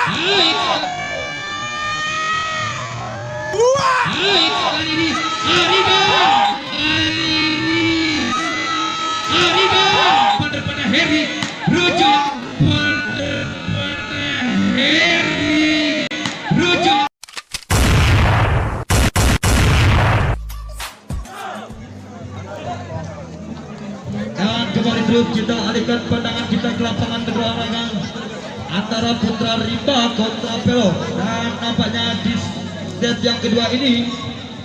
Baik kali ini Ariga pada Heri Rojo pada Heri Rojo. Dan kembali terus kita alihkan pandangan kita ke lapangan berolahraga antara Putra Rimba kontra Pelor. Dan nampaknya di set yang kedua ini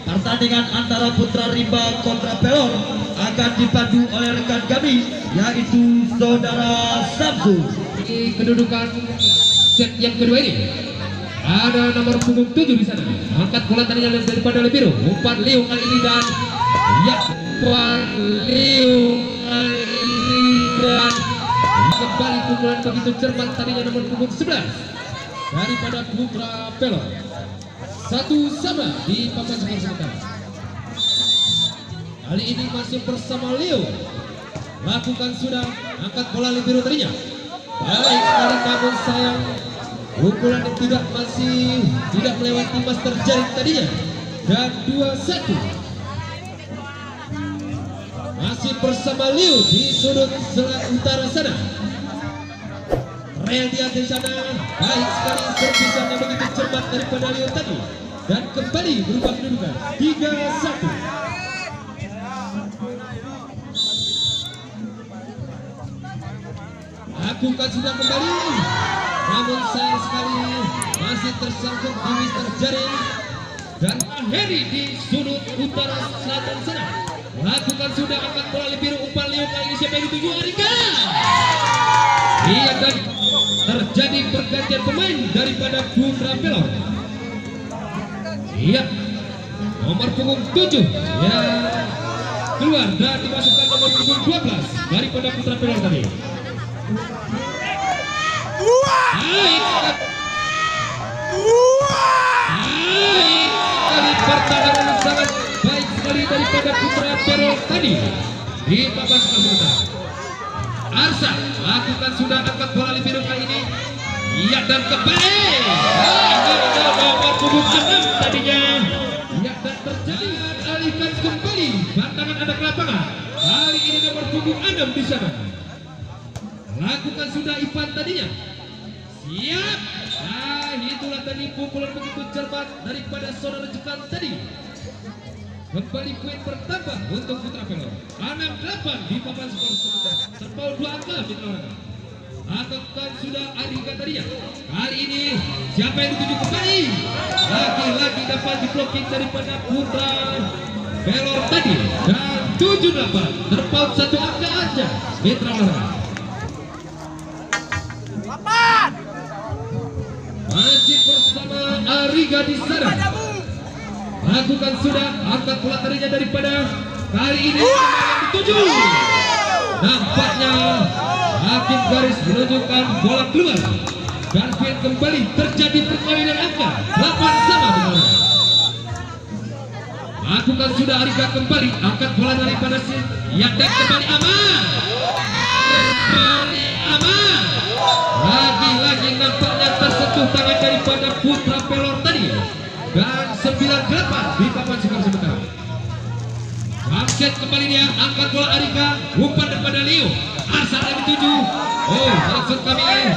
pertandingan antara Putra Rimba kontra Pelor akan dipandu oleh rekan kami yaitu Saudara Samsu. Di kedudukan set yang kedua ini ada nomor punggung 7 di sana. Angkat bola tadinya daripada Lebiro. Umpan Liu kali ini dan ya umpan Liu kali ini dan kembali pukulan begitu cermat tadinya nomor punggung 11 daripada Putra Pelor. Satu sama di papan skor sementara. Kali ini masih bersama Leo. Lakukan sudah angkat bola Libero tadinya. Baik sekali namun sayang pukulan masih tidak melewati master jaring tadinya. Dan 2-1. Masih bersama Leo di sudut sebelah utara sana. Rel di atas sana. Baik sekali servisan yang begitu cermat daripada Leo tadi. Dan kembali berubah kedudukan 3-1. Lakukan sudah kembali, namun sayang sekali masih tersangkut di mister jaring. Dan Heri di sudut utara selatan sana. Lakukan sudah angkat bola Libero umpan Leo kali ini siapa yang dituju? Ariga. Iya, dan terjadi pergantian pemain daripada Putra Pelor. Iya, nomor punggung 7 ya keluar dan dimasukkan nomor punggung 12 daripada Putra Pelor tadi. Baik sekali pertahanan sangat baik sekali daripada Putra Pelor tadi di papan skor sementara. Arsa lakukan sudah angkat bola Libero kali ini. Iya, dan kembali nomor punggung 6 tadinya. Iya, dan terjadi alihkan kembali batangan ada ke lapangan. Kali ini nomor punggung 6 di sana. Lakukan sudah Ivan tadinya. Siap. Nah, itulah tadi pukulan begitu cermat daripada saudara Jekan tadi. Kembali poin bertambah untuk Putra Pelor. 6-8 di papan skor sementara. Terpaut 2 angka Mitra. Lakukan sudah Ariga tadinya. Kali ini siapa yang dituju kembali? Lagi-lagi dapat diblocking daripada Putra Pelor tadi. Dan 7-8 terpaut 1 angka aja Mitra Lara. Masih bersama Ariga di sana. Lakukan sudah angkat bola tadinya daripada kali ini yang dituju. Nampaknya hakim garis menunjukkan bola keluar. Dan kembali terjadi perkawinan angka 8 sama benar. Lakukan sudah Ariga kembali angkat bola daripada si yang dan kembali aman. Aman. Lagi-lagi nampaknya tersentuh tangan daripada Putra Pelor tadi. Dan 9-8 di papan skor sementara. Bangkit kembali dia, angkat bola Ariga, umpan daripada Leo. Asal yang dituju. Oh, maksud kami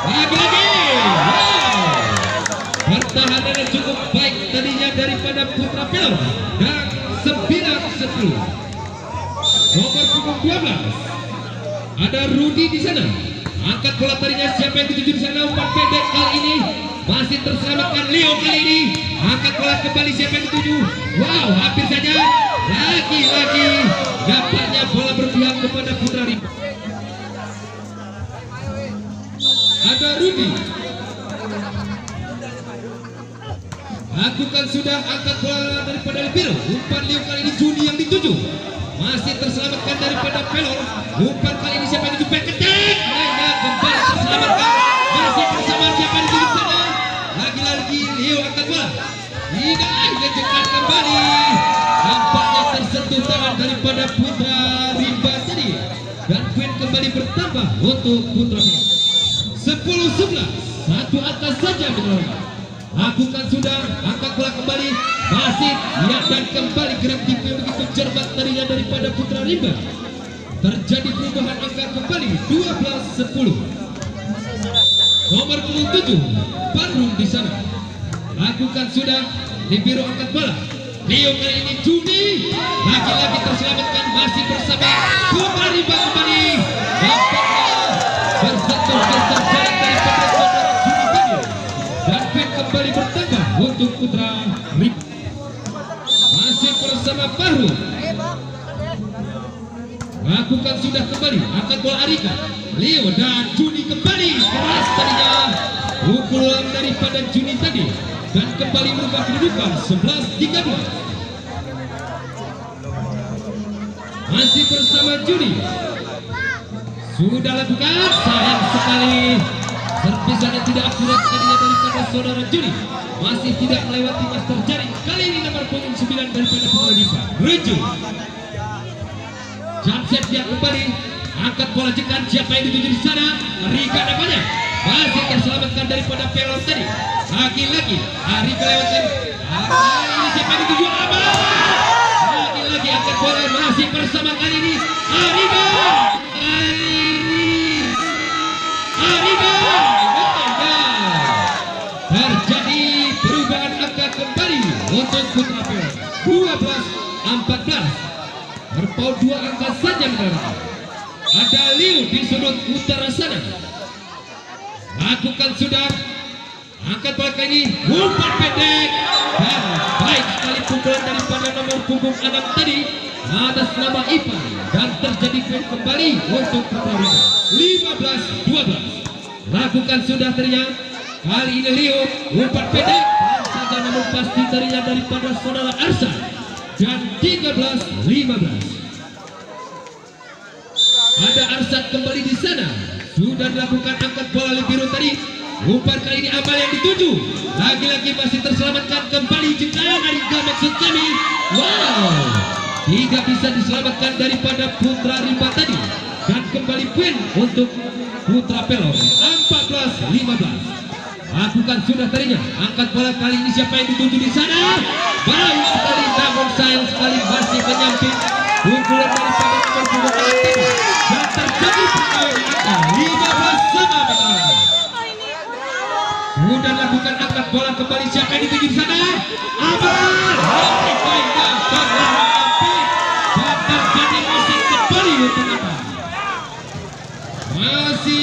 lagi-lagi. Wow. Pertahanannya cukup baik tadinya daripada Putra Pelor. Dan 9-10. Nomor punggung 12 ada Rudi di sana. Angkat bola tadinya siapa yang dituju di sana, umpan pendek kali ini masih terselamatkan Leo kali ini. Angkat bola kembali siapa yang dituju. Wow, hampir saja. Lagi-lagi dapatnya bola berpihak kepada Putra Rimba. Ada Rudi. Lakukan sudah angkat bola daripada Libero. Umpan Leo kali ini Juni yang dituju. Masih terselamatkan daripada Pelor. Umpan kali ini siapa yang dituju? Ketek. Kembali terselamatkan. Masih bersama siapa yang dituju sana. Lagi-lagi Leo angkat bola. Tidak dilanjutkan kembali. Nampaknya tersentuh tangan daripada Putra Rimba tadi. Dan poin kembali bertambah untuk Putra Pelor. 10-11. satu angka saja benar. Lakukan sudah, angkat bola kembali, masih lihat dan kembali gerak tim yang begitu cermat tadinya daripada Putra Rimba. Terjadi perubahan angka kembali 12-10. Nomor punggung 7 Bandung di sana. Lakukan sudah, Libero angkat bola. Leo kali ini Juni lagi-lagi terselamatkan, masih bersama Putra Rimba kembali. Nampaknya bersentuh geser jalan daripada saudara Juni tadi. Dan pin kembali bertambah untuk Putra Rimba. Masih bersama Fahru. Lakukan sudah kembali, angkat bola Arika. Leo dan Juni kembali, keras tadinya. Pukulan daripada Juni tadi. Dan kembali merubah kedudukan 11-13. Masih bersama Juni. Sudah lakukan, sayang sekali. Serpisannya tidak akurat tadinya daripada saudara Juni. Masih tidak melewati master jaring. Kali ini nomor punggung 9 daripada Putra Rimba. Reju. Jamset dia kembali, angkat bola jekan, siapa yang dituju di sana? Rika namanya, masih terselamatkan daripada pelor tadi. Lagi-lagi Rika lewatkan. Ini siapa yang dituju? Aman. Lagi-lagi angkat bola, masih bersama kali ini Rika. Rika. Terjadi perubahan angka kembali untuk Putra Pelor. 12-14. Berpaut 2 angka saja mendarat. Ada Liu di sudut utara sana. Lakukan sudah, angkat bola kali ini, umpan pendek dan baik sekali pukulan daripada nomor punggung 6 tadi atas nama Ipan, dan terjadi poin kembali untuk Putra Rimba. 15-12. Lakukan sudah teriak. Kali ini Liu umpan pendek saja, namun pasti teriak daripada saudara Arsa. Dan 13-15. Ada Arsat kembali di sana. Sudah dilakukan angkat bola Libero tadi. Umpan kali ini Amal yang dituju. Lagi-lagi masih terselamatkan kembali jika Arika maksud kami. Wow, tidak bisa diselamatkan daripada Putra Rimba tadi. Dan kembali poin untuk Putra Pelor. 14-15. Lakukan sudah tadinya, angkat bola kali ini siapa yang dituju di sana? Baik sekali, namun sayang sekali masih menyamping pukulan daripada nomor punggung tadi. Dan terjadi perkawin angka 15-15. Sudah lakukan angkat bola kembali, siapa yang dituju di sana? Aman. Dan terjadi masih kembali untuk apa? Masih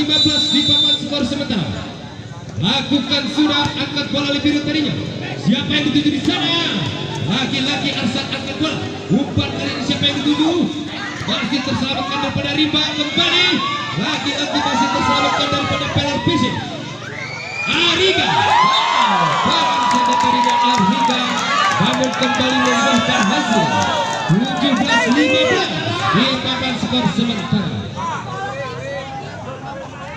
16-15 di papan skor sementara. Lakukan sudah, angkat bola Libero tadinya. Siapa yang dituju di sana? Lagi-lagi Arsat angkat bola. Umpan kali ini siapa yang dituju? Masih terselamatkan daripada Rimba kembali. Lagi-lagi masih terselamatkan daripada Pelor PC. Ariga. Bahkan saja tadinya Ariga, namun kembali membuahkan hasil 17-15 di papan skor sementara.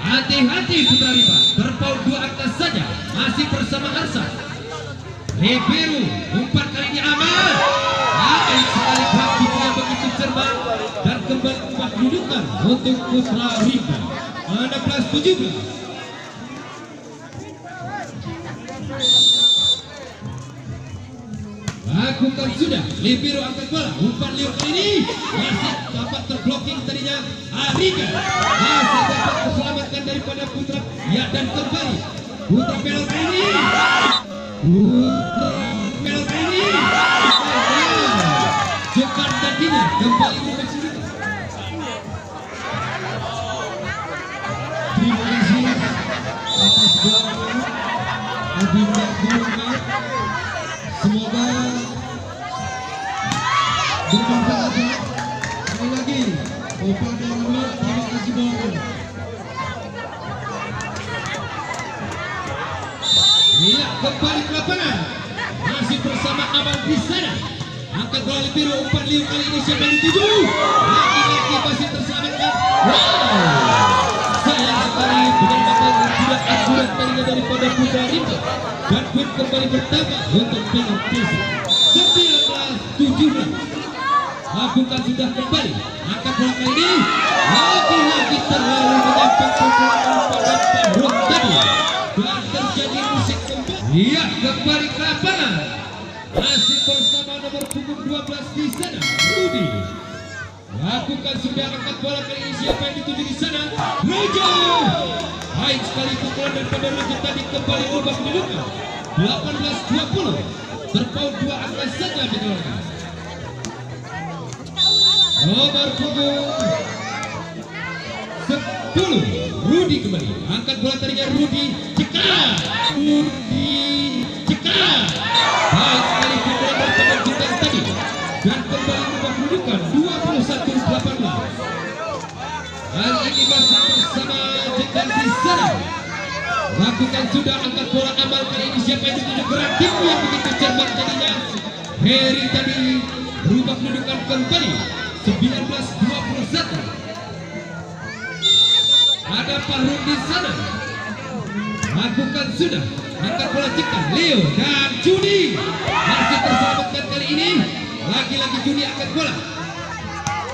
Hati-hati Putra Rimba, berpaut 2 angka saja, masih bersama Arsa. Libero, umpan kali ini aman. Baik sekali praktik yang begitu cermat, dan kembali membuat kedudukan untuk Putra Rimba. 16-17. Lakukan sudah, Libero angkat bola, umpan Leo kali ini masih dapat terblocking tadinya Arika, masih dapat terselamatkan daripada Putra, ya, dan kembali Putra Pelor kali ini, Jekar tadinya kembali berkesulitan. Terima kasih atas doa Adinda Gurunga. Semoga bermanfaat. Sekali lagi, kepada Allah, terima kasih banyak. Iya, kembali ke lapangan. Masih bersama Amal di sana. Angkat bola Libero, umpan Liu kali ini siapa yang dituju? Lagi-lagi masih terselamatkan. Wow, sayang sekali benar-benar tidak akurat tadinya daripada Putra Rimba. Dan pun kembali bertambah untuk Pelor PC. 19-17. Lakukan sudah kembali, angkat bola kali ini lagi-lagi terlalu menyamping pukulan Iya, kembali ke lapangan. Masih bersama nomor punggung 12 di sana, Rudi. Lakukan sudah angkat bola kali ini, siapa yang dituju di sana? Rojo. Baik sekali pukulan daripada Rojo tadi, kembali ubah kedudukan 18-20. Terpaut 2 angka saja dikeluarkan. Nomor punggung 10 Rudi kembali angkat bola tadinya, Rudi cekal, baik sekali pukulan daripada Jutan tadi, dan kembali ubah kedudukan 21-18. Kali ini masih bersama Jutan di sana. Lakukan sudah angkat bola amal kali ini, siapa yang dituju? Gerak tinggi yang begitu cermat tadinya, Heri tadi berubah kedudukan kembali 19-21. Ada Fahrul di sana. Lakukan sudah angkat bola cekal, Leo dan Juni masih terselamatkan kali ini. Lagi-lagi Juni angkat bola.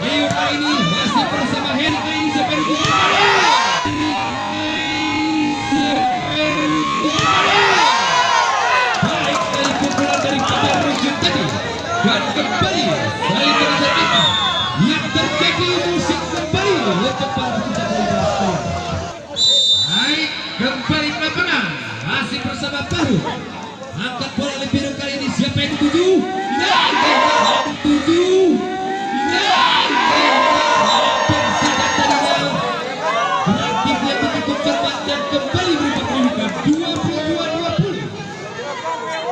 Leo kali ini masih bersama Heri, kali ini siapa yang baik sekali pukulan dari Pada Rujun tadi, dan kembali dari terjadi yang terjadi musik kembali cepat. Baik, kembali ke lapangan masih bersama Fahrul. Angkat bola oleh biru kali ini, siapa yang dituju? Yang begitu cermat dan kembali berubah kedudukan 22-20.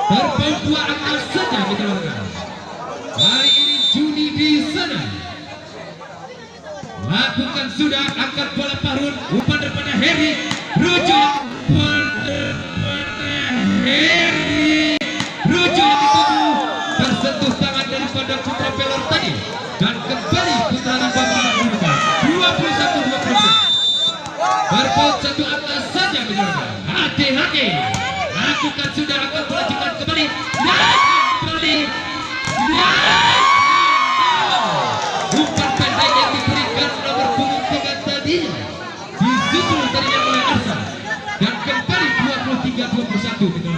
Terpaut 2 angka saja dikeluarkan. Kali ini Juni di sana. Lakukan sudah angkat bola Fahrul, umpan daripada Heri, Rojo, Heri, Rojo dituju, tersentuh tangan daripada Putra Pelor tadi, dan kembali Putra Rimba menang 21-20. Berpaut 1 angka saja menurut. Hati-hati. Lakukan sudah angkat bola cepat kembali. Umpan pendek yang diberikan nomor punggung 3 tadi disusul tadinya oleh Arsa, dan kembali 23-21.